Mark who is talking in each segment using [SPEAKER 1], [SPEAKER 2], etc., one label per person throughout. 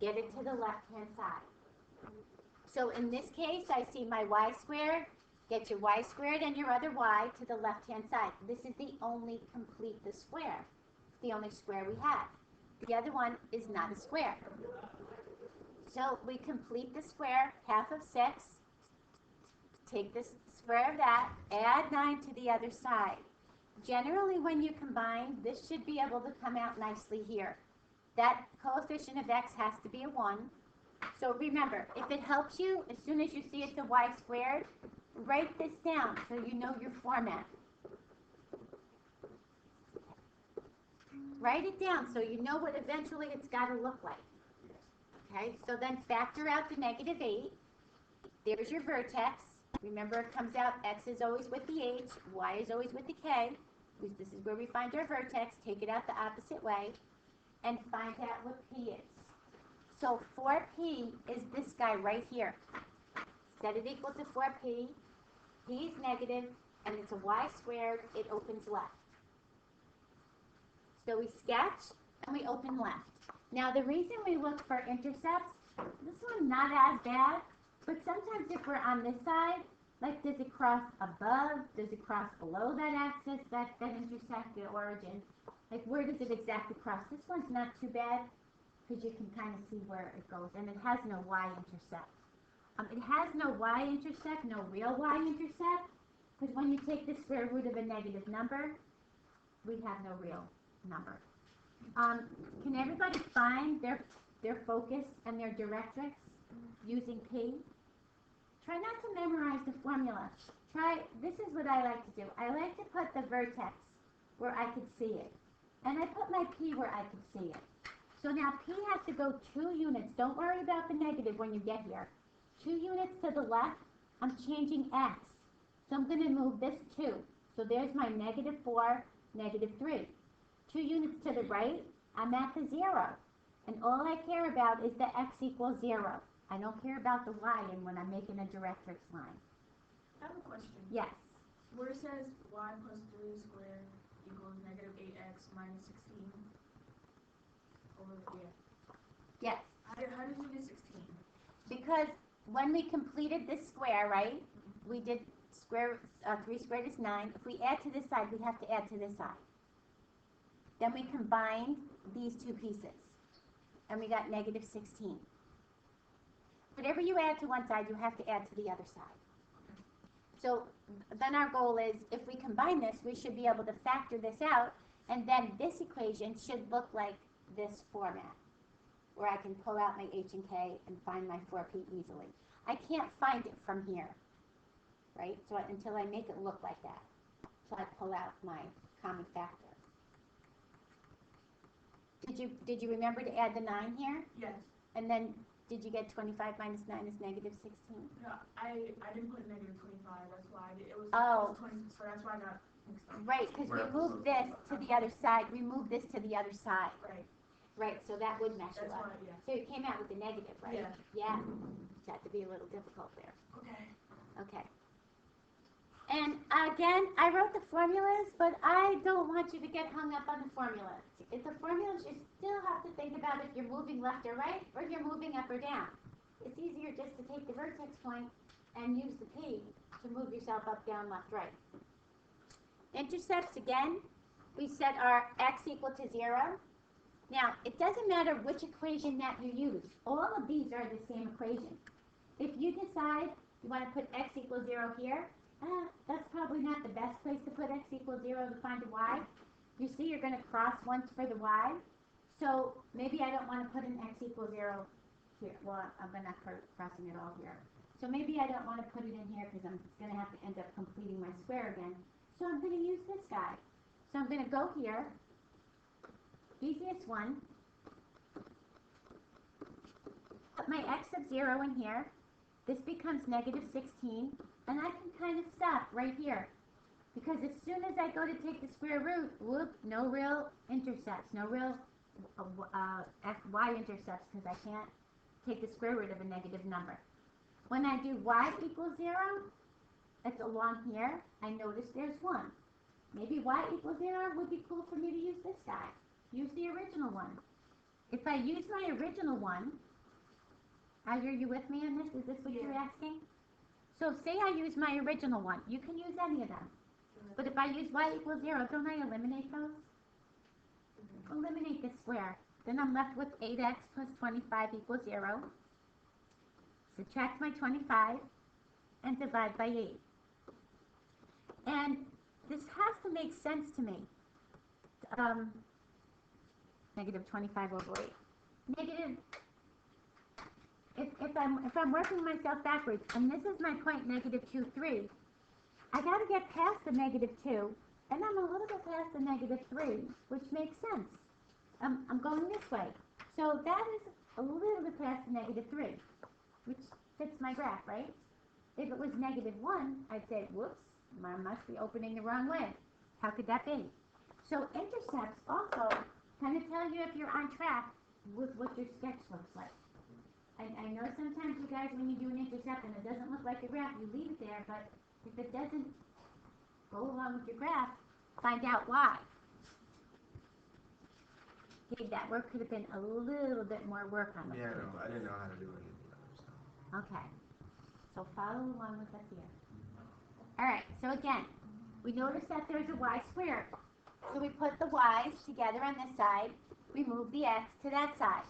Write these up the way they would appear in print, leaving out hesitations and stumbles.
[SPEAKER 1] get it to the left-hand side. So in this case, I see my y squared. Get your y squared and your other y to the left-hand side. This is the only complete the square. It's the only square we have. The other one is not a square. So we complete the square, half of 6. Take the square of that, add 9 to the other side. Generally, when you combine, this should be able to come out nicely here. That coefficient of x has to be a 1. So remember, if it helps you, as soon as you see it's a y squared, write this down so you know your format. Write it down so you know what eventually it's got to look like. Okay, so then factor out the -8. There's your vertex. Remember, it comes out, x is always with the h, y is always with the k. This is where we find our vertex. Take it out the opposite way and find out what p is. So 4p is this guy right here. Set it equal to 4p. P is negative, and it's a y squared. It opens left. So we sketch, and we open left. Now, the reason we look for intercepts, this one not as bad, but sometimes if we're on this side, like does it cross above, does it cross below that axis, that intersect the origin? Like where does it exactly cross? This one's not too bad because you can kind of see where it goes, and it has no y-intercept. It has no y-intercept, no real y-intercept, because when you take the square root of a negative number, we have no real number. Can everybody find their focus and their directrix using P? Try not to memorize the formula. This is what I like to do. I like to put the vertex where I could see it. And I put my P where I could see it. So now P has to go 2 units. Don't worry about the negative when you get here. 2 units to the left, I'm changing x. So I'm going to move this 2. So there's my -4, -3. 2 units to the right, I'm at the 0. And all I care about is the x equals 0. I don't care about the y and when I'm making a directrix line.
[SPEAKER 2] I have a question.
[SPEAKER 1] Yes.
[SPEAKER 2] Where it says y plus 3 squared equals -8x minus 16 over here.
[SPEAKER 1] Yes.
[SPEAKER 2] How did you get 16?
[SPEAKER 1] Because when we completed this square, right, we did 3 squared is 9. If we add to this side, we have to add to this side. Then we combined these two pieces, and we got -16. Whatever you add to one side, you have to add to the other side. So then our goal is, if we combine this, we should be able to factor this out, and then this equation should look like this format, where I can pull out my h and k and find my 4p easily. I can't find it from here, right? So until I make it look like that. So I pull out my common factor. Did you remember to add the 9 here?
[SPEAKER 2] Yes.
[SPEAKER 1] And then did you get 25 minus 9 is -16?
[SPEAKER 2] No, I didn't put -25. That's why it was,
[SPEAKER 1] Oh.
[SPEAKER 2] it was 20. So that's why I got mixed up.
[SPEAKER 1] Right, because we moved this to the other side. We moved this to the other side.
[SPEAKER 2] Right.
[SPEAKER 1] Right, so that would mess you
[SPEAKER 2] That's
[SPEAKER 1] up.
[SPEAKER 2] why, yeah.
[SPEAKER 1] So it came out with a negative, right?
[SPEAKER 2] Yeah.
[SPEAKER 1] Yeah. It had to be a little difficult there.
[SPEAKER 2] Okay.
[SPEAKER 1] Okay. And again, I wrote the formulas, but I don't want you to get hung up on the formulas. If the formulas, you still have to think about if you're moving left or right, or if you're moving up or down. It's easier just to take the vertex point and use the P to move yourself up, down, left, right. Intercepts, again, we set our x equal to 0. Now, it doesn't matter which equation that you use. All of these are the same equation. If you decide you want to put x equals 0 here, that's probably not the best place to put x equals 0 to find a y. You see you're going to cross once for the y. So maybe I don't want to put an x equals 0 here. Well, I'm not crossing it all here. So maybe I don't want to put it in here because I'm going to have to end up completing my square again. So I'm going to use this guy. So I'm going to go here. Easiest one. Put my x of 0 in here. This becomes -16. And I can kind of stop right here. Because as soon as I go to take the square root, whoop, no real intercepts, no real y-intercepts, because I can't take the square root of a negative number. When I do y equals 0, it's along here, I notice there's 1. Maybe y equals 0 would be cool for me to use this guy. Use the original one. If I use my original one, Are you with me on this? Is this what you're asking? So say I use my original one. You can use any of them. But if I use y equals 0, don't I eliminate those? Eliminate the square. Then I'm left with 8x plus 25 equals 0. Subtract my 25 and divide by 8. And this has to make sense to me. Negative 25 over 8. Negative, if I'm working myself backwards, and this is my point, negative 2, 3, I got to get past the negative 2, and I'm a little bit past the negative 3, which makes sense. I'm going this way. So that is a little bit past the negative 3, which fits my graph, right? If it was negative 1, I'd say, whoops, I must be opening the wrong way. How could that be? So intercepts also kind of tell you if you're on track with what your sketch looks like. I know sometimes you guys, when you do an intercept and it doesn't look like a graph, you leave it there, but if it doesn't go along with your graph, find out why. Okay, that work could have been a little bit more work on the
[SPEAKER 3] Yeah, no, I didn't know how to do anything else.
[SPEAKER 1] Okay, so follow along with us here. Alright, so again, we notice that there's a y squared. So we put the y's together on this side, we move the x to that side.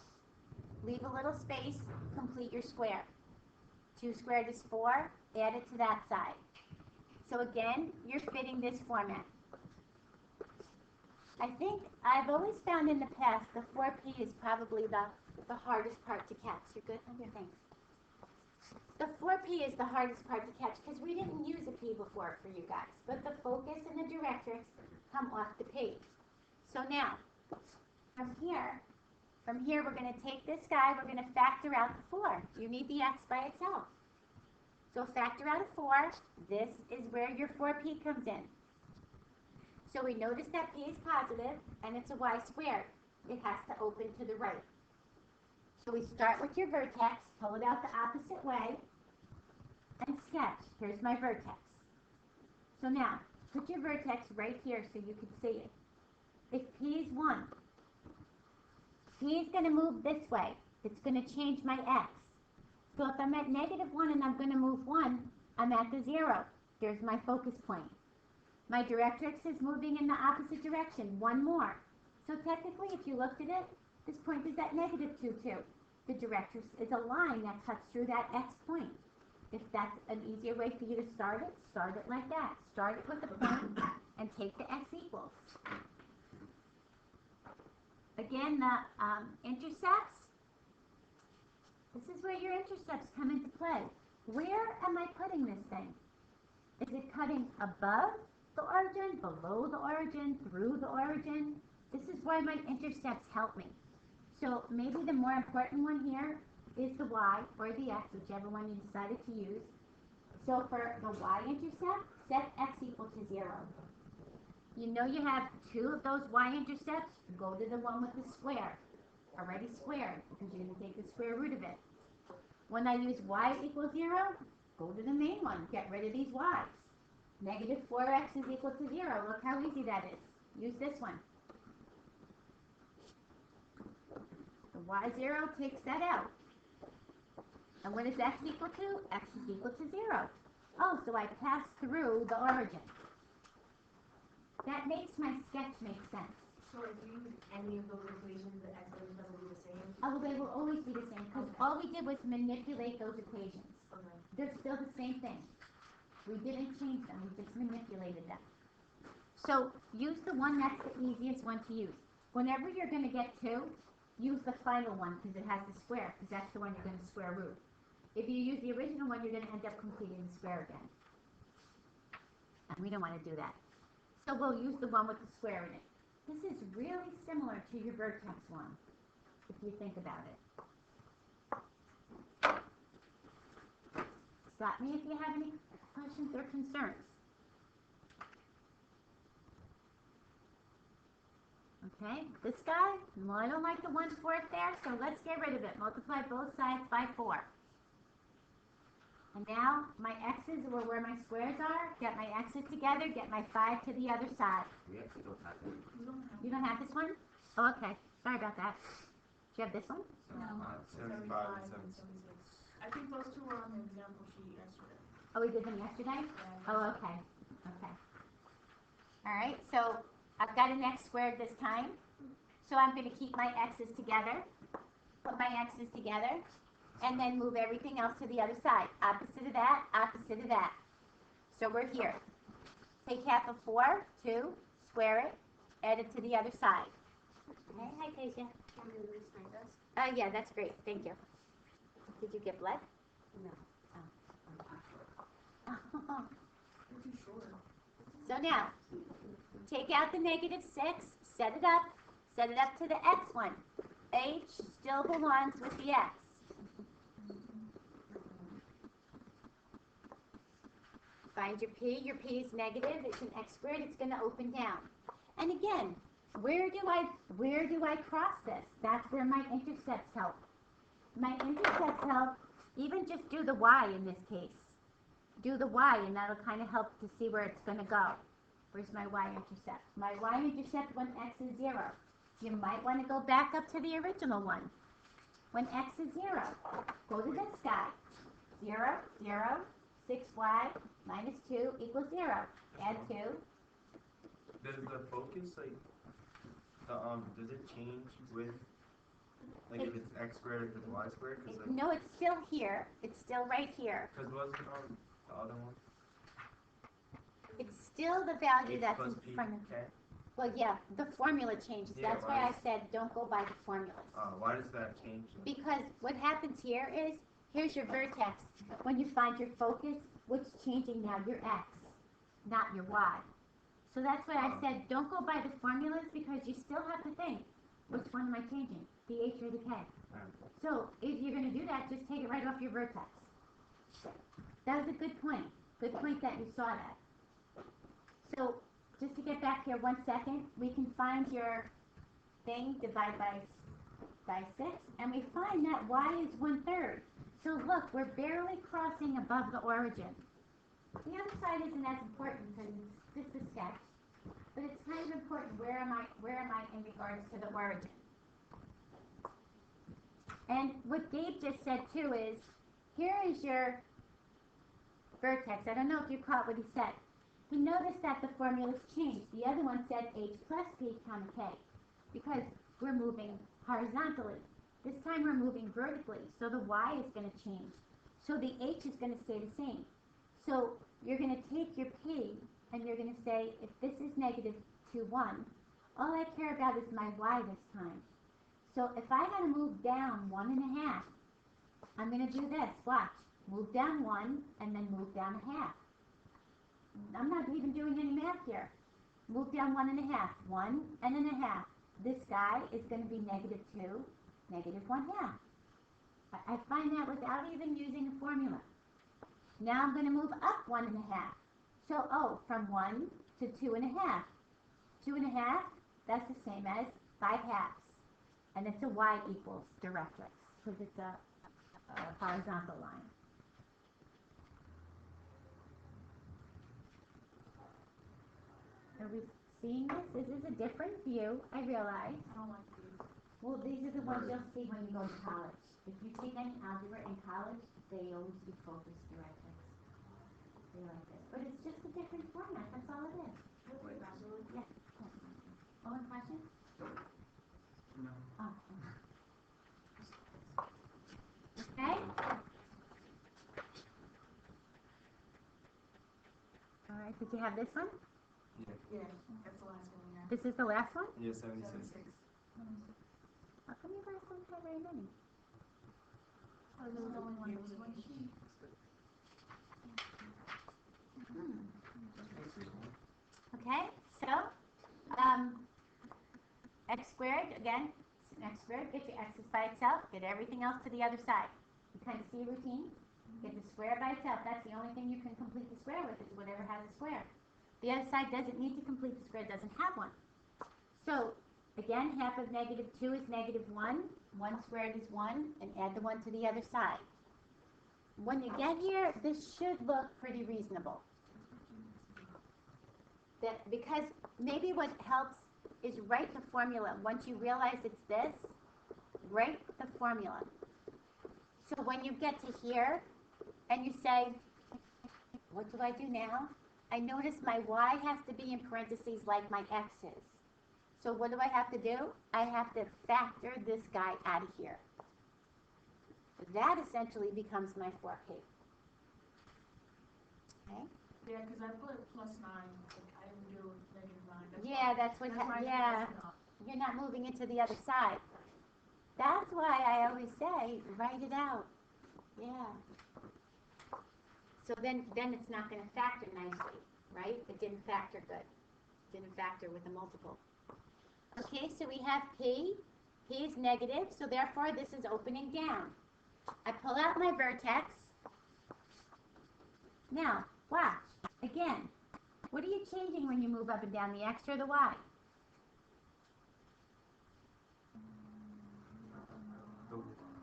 [SPEAKER 1] Leave a little space, complete your square. 2 squared is 4, add it to that side. So again, you're fitting this format. I think I've always found in the past the 4p is probably the hardest part to catch. You're good? Okay, thanks. The 4p is the hardest part to catch because we didn't use a p before for you guys, but the focus and the directrix come off the page. So now, from here we're going to take this guy, we're going to factor out the 4. You need the x by itself. So factor out a 4, this is where your 4p comes in. So we notice that p is positive, and it's a y squared. It has to open to the right. So we start with your vertex, pull it out the opposite way, and sketch. Here's my vertex. So now, put your vertex right here so you can see it. If p is 1, p is going to move this way. It's going to change my x. So if I'm at negative 1 and I'm going to move 1, I'm at the 0. There's my focus point. My directrix is moving in the opposite direction, 1 more. So technically, if you looked at it, this point is at negative 2, 2. The directrix is a line that cuts through that x point. If that's an easier way for you to start it like that. Start it with a point and take the x equals. Again, the intercepts, this is where your intercepts come into play. Where am I putting this thing? Is it cutting above the origin, below the origin, through the origin? This is why my intercepts help me. So maybe the more important one here is the y or the x, whichever one you decided to use. So for the y-intercept, set x equal to 0. You know you have 2 of those y-intercepts, go to the one with the square. Already squared, because you're going to take the square root of it. When I use y equals 0, go to the main one, get rid of these y's. Negative 4x is equal to 0. Look how easy that is. Use this one. The y0 takes that out. And what is x equal to? X is equal to 0. Oh, so I pass through the origin. That makes my sketch make sense.
[SPEAKER 2] So if you use any of those equations, the x values will be the same?
[SPEAKER 1] Oh, they will always be the same, because all we did was manipulate those equations.
[SPEAKER 2] Okay.
[SPEAKER 1] They're still the same thing. We didn't change them, we just manipulated them. So use the one that's the easiest one to use. Whenever you're going to get 2, use the final one because it has the square, because that's the one you're going to square root. If you use the original one, you're going to end up completing the square again. And we don't want to do that. So we'll use the one with the square in it. This is really similar to your vertex one, if you think about it. Stop me if you have any questions or concerns. Okay, this guy, well, I don't like the 1/4 there, so let's get rid of it. Multiply both sides by 4. And now my x's are where my squares are. Get my x's together, get my 5 to the other side.
[SPEAKER 3] We actually don't have that.
[SPEAKER 1] You don't have this one? Oh, okay. Sorry about that. Do you have this one?
[SPEAKER 2] No.
[SPEAKER 3] Seven. 25 and
[SPEAKER 2] 75 and
[SPEAKER 3] 76.
[SPEAKER 2] 76. I think those two were on the example sheet yesterday.
[SPEAKER 1] Oh, we did them yesterday?
[SPEAKER 2] Yeah,
[SPEAKER 1] Oh, okay. Okay. All right, so I've got an x squared this time. So I'm going to keep my x's together, put my x's together, and then move everything else to the other side. Opposite of that, opposite of that. So we're here. Take half of 4, 2, square it, add it to the other side. Okay, hi, Keisha.
[SPEAKER 2] Want me to restate this?
[SPEAKER 1] Yeah, that's great. Thank you. Did you get blood?
[SPEAKER 2] No.
[SPEAKER 1] Oh.
[SPEAKER 2] You're too short.
[SPEAKER 1] So now, take out the -6, set it up to the x one. H still belongs with the x. Find your p is negative, it's an x squared, it's going to open down. And again, where do I cross this? That's where my intercepts help. My intercepts help, even just do the y in this case. Do the y and that'll kind of help to see where it's going to go. Where's my y-intercept? My y-intercept when x is 0. You might want to go back up to the original one. When x is 0, go to this guy. 0, 0, 6y minus 2 equals 0. Add 2.
[SPEAKER 3] Does the focus, like, does it change with, like, if it's x squared, if it's y squared? Cause, like,
[SPEAKER 1] No, it's still here. It's still right here.
[SPEAKER 3] because wasn't the other one?
[SPEAKER 1] It's still the value
[SPEAKER 3] H
[SPEAKER 1] that's
[SPEAKER 3] plus
[SPEAKER 1] in
[SPEAKER 3] P,
[SPEAKER 1] front of.
[SPEAKER 3] K?
[SPEAKER 1] Well, yeah, the formula changes.
[SPEAKER 3] Yeah,
[SPEAKER 1] That's why
[SPEAKER 3] why
[SPEAKER 1] I said don't go by the formulas.
[SPEAKER 3] Why does that change?
[SPEAKER 1] Because what happens here is, here's your vertex. When you find your focus, what's changing now? Your x, not your y. So that's why I said don't go by the formulas because you still have to think, which one am I changing? The h or the k? So if you're going to do that, just take it right off your vertex. That was a good point. Good point that you saw that. So just to get back here 1 second, we can find your thing, divide by 6, and we find that y is 1/3. So look, we're barely crossing above the origin. The other side isn't as important because it's just a sketch, but it's kind of important. Where am I in regards to the origin? And what Gabe just said too is, here is your vertex. I don't know if you caught what he said. He noticed that the formulas changed. The other one said h plus p comma k, because we're moving horizontally. This time we're moving vertically, so the y is going to change. So the h is going to stay the same. So you're going to take your p and you're going to say, if this is -2, 1, all I care about is my y this time. So if I had to move down 1.5, I'm going to do this. Watch. Move down 1 and then move down 1/2. I'm not even doing any math here. Move down 1.5. 1 and 1/2. This guy is going to be -2, -1/2. I find that without even using a formula. Now I'm going to move up 1.5. So, from 1 to 2.5. 2.5, that's the same as 5/2. And it's a y equals directrix, because it's a horizontal line. Are we seeing this? This is a different view, I realize.
[SPEAKER 2] I don't like these.
[SPEAKER 1] Well, these are the ones you'll see when you go to college. If you take any algebra in college, they always do focus directrix. They like this. But it's just a different format, that's all it is.
[SPEAKER 2] Wait, absolutely.
[SPEAKER 1] Yes. One question?
[SPEAKER 3] No.
[SPEAKER 1] Oh. Okay? All right, did you have this one?
[SPEAKER 2] Yeah, that's the last one we have.
[SPEAKER 1] This is the last one?
[SPEAKER 3] Yeah, 76.
[SPEAKER 2] 76.
[SPEAKER 1] How come you guys don't have very many? Oh,
[SPEAKER 2] This
[SPEAKER 1] there
[SPEAKER 2] is
[SPEAKER 1] was
[SPEAKER 2] the
[SPEAKER 1] only
[SPEAKER 2] one
[SPEAKER 1] one.
[SPEAKER 2] that was one sheet.
[SPEAKER 1] Okay, so, x squared, again, x squared, get your x's by itself, get everything else to the other side. You kind of see a routine? Get the square by itself, that's the only thing you can complete the square with, is whatever has a square. The other side doesn't need to complete the square, doesn't have one. So, again, half of -2 is -1, 1 squared is 1, and add the 1 to the other side. When you get here, this should look pretty reasonable. Because maybe what helps is write the formula. Once you realize it's this, write the formula. So when you get to here and you say, what do I do now? I notice my y has to be in parentheses like my x is. So what do I have to do? I have to factor this guy out of here. That essentially becomes my 4p. Okay?
[SPEAKER 2] Yeah, because I put +9. Like, I didn't do -9.
[SPEAKER 1] Yeah, that's what. Yeah, you're not moving into the other side. That's why I always say write it out. Yeah. So then it's not going to factor nicely, right? It didn't factor good. It didn't factor with a multiple. Okay, so we have p. P is negative, so therefore this is opening down. I pull out my vertex. Now, watch. Again, what are you changing when you move up and down, the x or the y?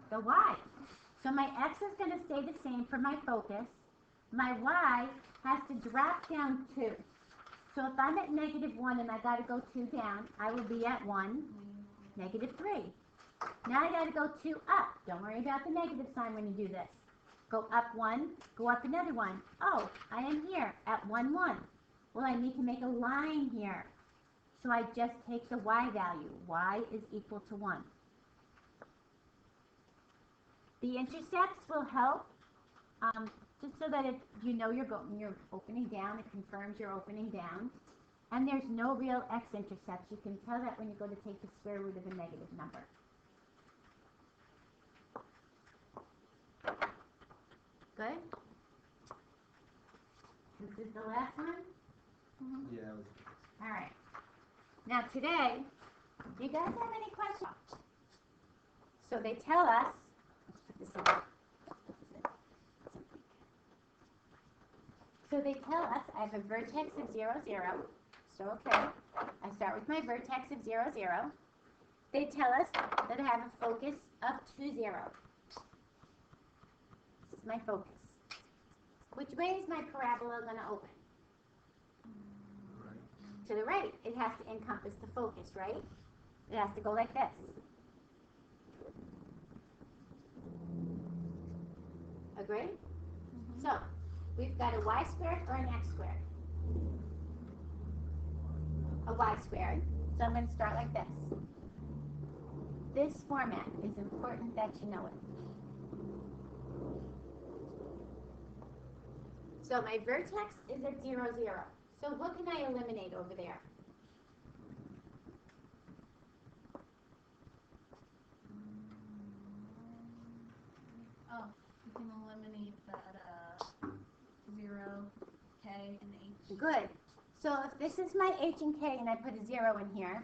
[SPEAKER 1] The y. So my x is going to stay the same for my focus. My y has to drop down 2. So if I'm at -1 and I got to go 2 down, I will be at 1, -3. Now I got to go 2 up. Don't worry about the negative sign when you do this. Go up 1, go up another 1. Oh, I am here at 1, 1. Well, I need to make a line here. So I just take the y value. Y is equal to 1. The intercepts will help, just so that if you know you're opening down, it confirms you're opening down. And there's no real x-intercepts. You can tell that when you go to take the square root of a negative number. Good? This is the last one?
[SPEAKER 3] Yeah, it was.
[SPEAKER 1] All right. Now today, do you guys have any questions? So they tell us, let's put this in. So they tell us I have a vertex of 0, 0. So okay, I start with my vertex of 0, 0. They tell us that I have a focus of 2, 0. This is my focus. Which way is my parabola going to open?
[SPEAKER 3] Right.
[SPEAKER 1] To the right. It has to encompass the focus, right? It has to go like this. Agree? So, we've got a y squared or an x squared. A y squared. So I'm going to start like this. This format is important that you know it. So my vertex is at 0, 0. So what can I eliminate over there?
[SPEAKER 2] Oh, you can eliminate that 0, k, and h.
[SPEAKER 1] Good. So if this is my h and k and I put a 0 in here,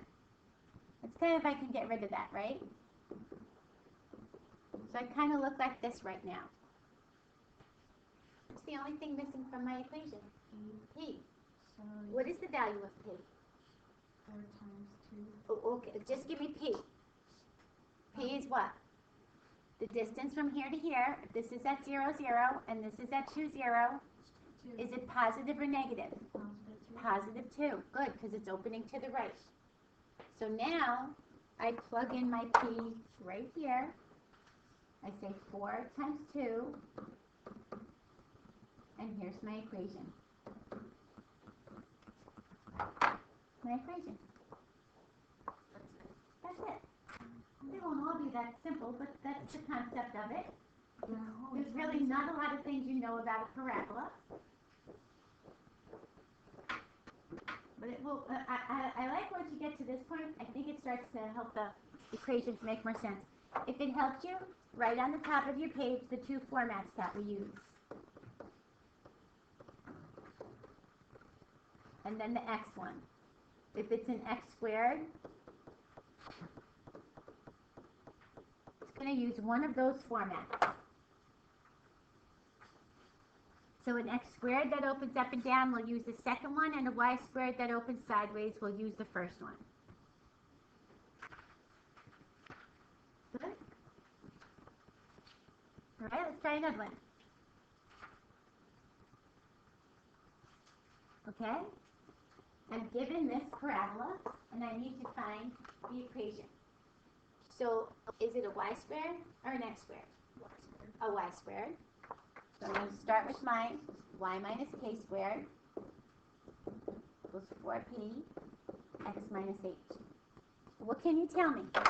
[SPEAKER 1] it's kind of, I can get rid of that, right? So I kind of look like this right now. What's the only thing missing from my equation? P.
[SPEAKER 2] So
[SPEAKER 1] What is the value of P?
[SPEAKER 2] 4 times 2.
[SPEAKER 1] Oh, okay, just give me P. P is what? The distance from here to here. If this is at 0, 0, and this is at 2, 0,
[SPEAKER 2] 2.
[SPEAKER 1] is it positive or negative?
[SPEAKER 2] Positive 2.
[SPEAKER 1] Positive 2. Good, because it's opening to the right. So now, I plug in my P right here. I say 4 times 2, and here's my equation. My equation. That's it. It won't all be that simple, but that's the concept of it. There's really not a lot of things you know about a parabola. But it will, I like once you get to this point, I think it starts to help the equations make more sense. If it helps you, write on the top of your page the 2 formats that we use. And then the x one. If it's an x squared, it's going to use one of those formats. So an x squared that opens up and down will use the second one, and a y squared that opens sideways will use the first one. Good? All right, let's try another one. Okay? I'm given this parabola, and I need to find the equation. So, is it a y squared or an x squared? a y squared. So I'm going to start with my y minus k squared equals 4p x minus h. What can you tell me?
[SPEAKER 2] The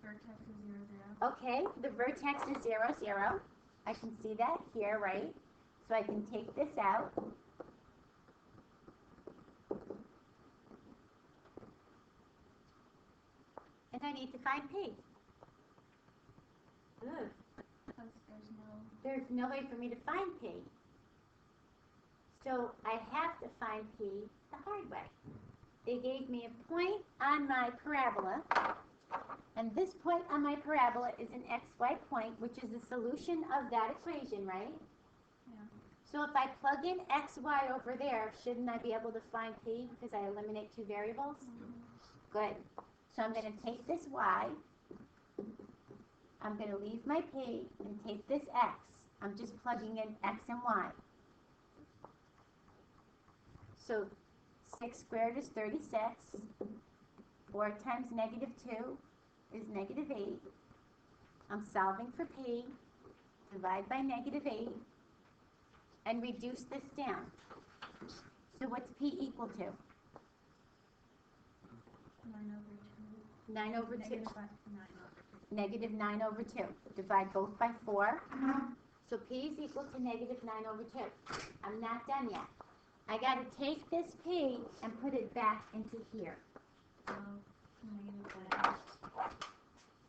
[SPEAKER 2] vertex is 0, 0.
[SPEAKER 1] Okay, the vertex is 0, 0. I can see that here, right? So I can take this out. And I need to find p. Ugh.
[SPEAKER 2] Because
[SPEAKER 1] There's no way for me to find p. So I have to find p the hard way. They gave me a point on my parabola, and this point on my parabola is an xy point, which is the solution of that equation, right?
[SPEAKER 2] Yeah.
[SPEAKER 1] So if I plug in xy over there, shouldn't I be able to find p because I eliminate two variables? Good. So I'm going to take this y, I'm going to leave my p and take this x. I'm just plugging in x and y. So 6 squared is 36. 4 times negative 2 is negative 8. I'm solving for p. Divide by negative 8. And reduce this down. So what's p equal to? 9 over 2.
[SPEAKER 2] Negative 9 over 2.
[SPEAKER 1] Negative 9 over 2. Divide both by 4. So p is equal to negative 9 over 2. I'm not done yet. I got to take this p and put it back into here.
[SPEAKER 2] So, negative 1.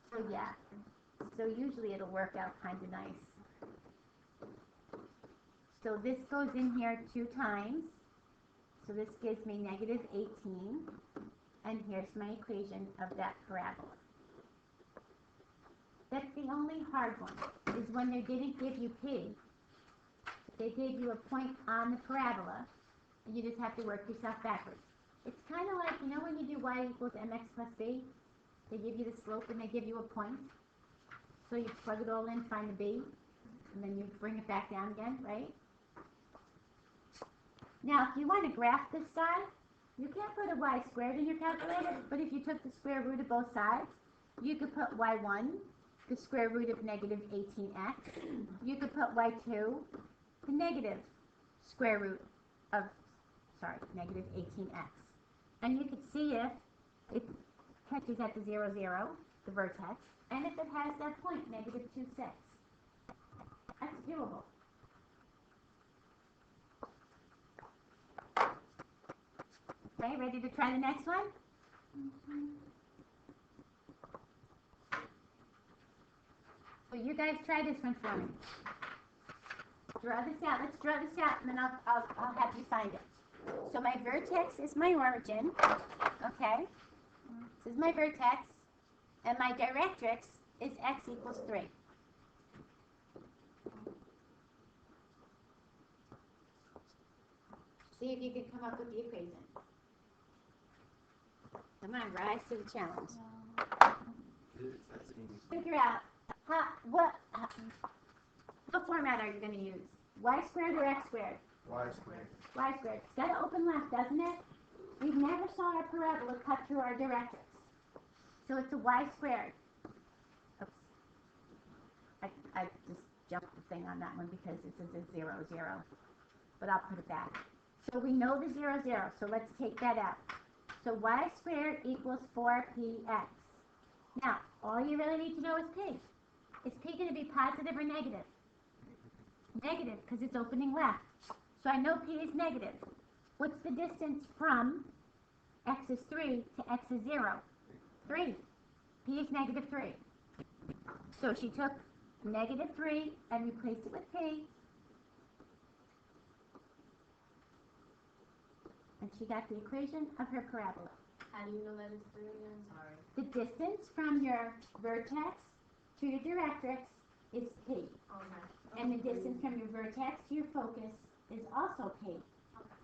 [SPEAKER 1] So yeah. So usually it'll work out kind of nice. So this goes in here 2 times. So this gives me negative 18. And here's my equation of that parabola. That's the only hard one, is when they didn't give you p. They gave you a point on the parabola, and you just have to work yourself backwards. It's kind of like, you know when you do y equals mx plus b? They give you the slope and they give you a point. So you plug it all in, find the b, and then you bring it back down again, right? Now, if you want to graph this side, you can't put a y squared in your calculator, but if you took the square root of both sides, you could put y1, the square root of negative 18x. You could put y2, the negative square root of, negative 18x. And you could see if it catches at the 0, 0, the vertex, and if it has that point, negative 2, 6. That's doable. Okay, ready to try the next one? So you guys try this one for me. Draw this out. Let's draw this out, and then I'll have you find it. So my vertex is my origin. Okay. This is my vertex, and my directrix is x equals 3. See if you can come up with the equation. Come on, rise to the challenge. Figure out what format are you going to use? Y squared or x squared?
[SPEAKER 3] Y squared.
[SPEAKER 1] Y squared. It's got to open left, doesn't it? We never saw our parabola cut through our directrix. So it's a y squared. Oops. I just jumped the thing on that one because it says a 0, 0. But I'll put it back. So we know the 0, 0. So let's take that out. So y squared equals 4px. Now, all you really need to know is p. Is p going to be positive or negative? Negative, because it's opening left. So I know p is negative. What's the distance from x is 3 to x is 0? 3. P is negative 3. So she took negative 3 and replaced it with p. And she got the equation of her parabola.
[SPEAKER 2] How do you know that it's 3 again? Sorry.
[SPEAKER 1] The distance from your vertex to your directrix is p.
[SPEAKER 2] Okay.
[SPEAKER 1] And the distance from your vertex to your focus is also p.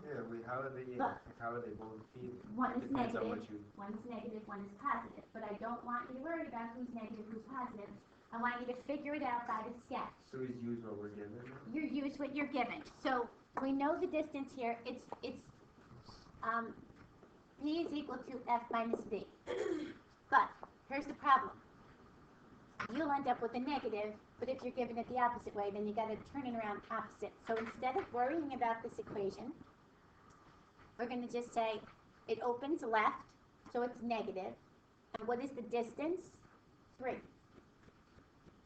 [SPEAKER 3] Yeah, how are they both p?
[SPEAKER 1] One is
[SPEAKER 3] Depends on
[SPEAKER 1] negative,
[SPEAKER 3] what you.
[SPEAKER 1] one is negative, one is positive. But I don't want you to worry about who's negative, who's positive. I want you to figure it out by the sketch.
[SPEAKER 3] So we use what we're given.
[SPEAKER 1] You use what you're given. So we know the distance here. It's p is equal to f minus b. But here's the problem. you'll end up with a negative, but if you're given it the opposite way, then you got to turn it around opposite. So instead of worrying about this equation, we're going to just say it opens left, so it's negative. And what is the distance? 3.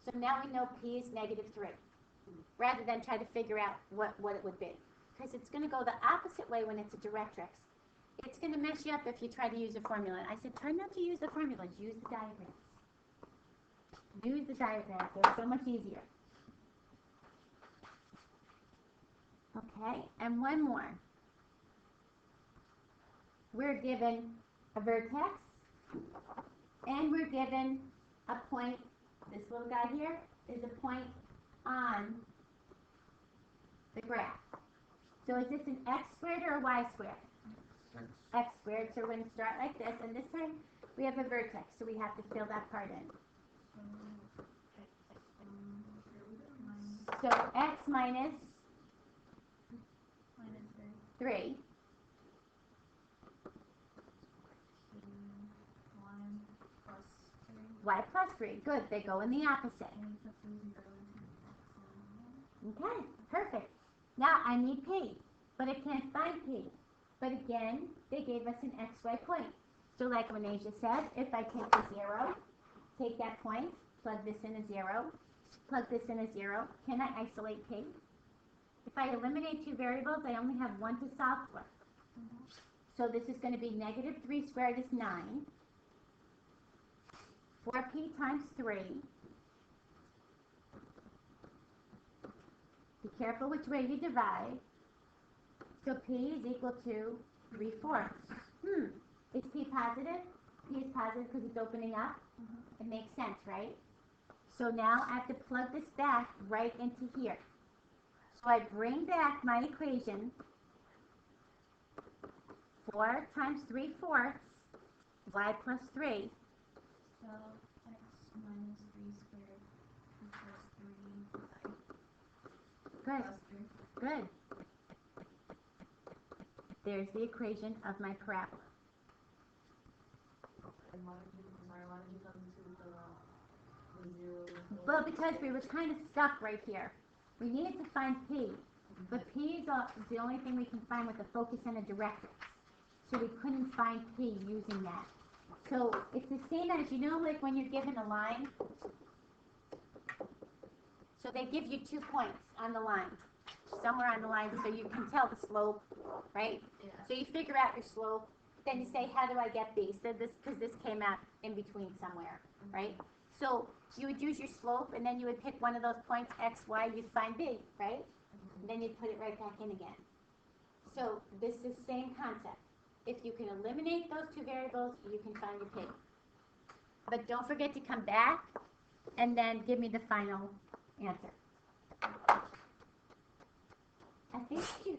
[SPEAKER 1] So now we know P is negative 3, rather than try to figure out what it would be. Because it's going to go the opposite way when it's a directrix. It's going to mess you up if you try to use a formula. I said, try not to use the formulas, use the diagrams. Use the diagrams, they're so much easier. Okay, and one more. We're given a vertex, and we're given a point. This little guy here is a point on the graph. So is this an x squared or a y squared? X squared, so we're going to start like this, and this time we have a vertex, so we have to fill that part in. So x minus 3. Y plus 3. Good, they go in the opposite. Okay, perfect. Now I need P, but I can't find P. But again, they gave us an xy point. So like Renasia said, if I take the 0, take that point, plug this in a 0, plug this in a 0, can I isolate P? If I eliminate 2 variables, I only have 1 to solve for. So this is going to be negative 3 squared is 9. 4P times 3. Be careful which way you divide. So P is equal to 3/4. Is P positive? P is positive because it's opening up. It makes sense, right? So now I have to plug this back right into here. So I bring back my equation. 4 times 3/4, y plus 3.
[SPEAKER 2] So x minus 3 squared equals 3
[SPEAKER 1] Good,
[SPEAKER 2] plus 3.
[SPEAKER 1] good. There's the equation of my parabola.
[SPEAKER 2] And why did you come to the 0?
[SPEAKER 1] Well, because we were kind of stuck right here. We needed to find P, but P is the only thing we can find with a focus and a directrix. So we couldn't find P using that. So it's the same as, you know, like when you're given a line. So they give you 2 points on the line, somewhere on the line, so you can tell the slope, right?
[SPEAKER 2] Yeah.
[SPEAKER 1] So you figure out your slope, then you say, how do I get B? So this, because this came out in between somewhere, right? So you would use your slope, and then you would pick one of those points, X, Y, you'd find B, right? And then you'd put it right back in again. So this is the same concept. If you can eliminate those 2 variables, you can find your P. But don't forget to come back and then give me the final answer. I think you